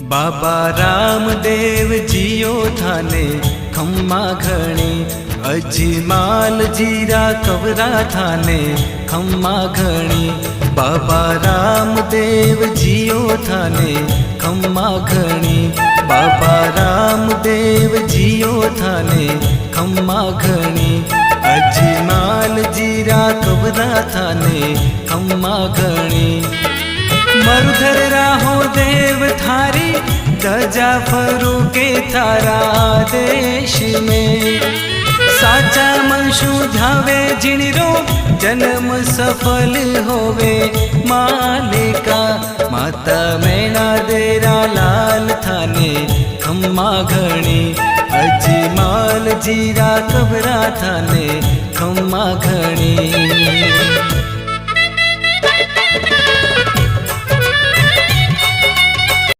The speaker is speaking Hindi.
बाबा रामदेव जियो थाने खम्मा घणी, अजमाल जीरा कवरा थाने खम्मा घणी। बाबा रामदेव जियो थाने खम्मा घणी, बाबा रामदेव जियो थाने खम्मा घणी। अजमाल जीरा कवरा थाने खम्मा घणी। मरुधर राहो देव थारी, ध्वजा फरूके थारा देश में। साचा मनशु ध्यावे जिणरो, जन्म सफल होवे मालिका। माता मैना देरा लाल थाने खम्मा घणी, अजमाल जीरा कबरा थाने खम्मा घणी।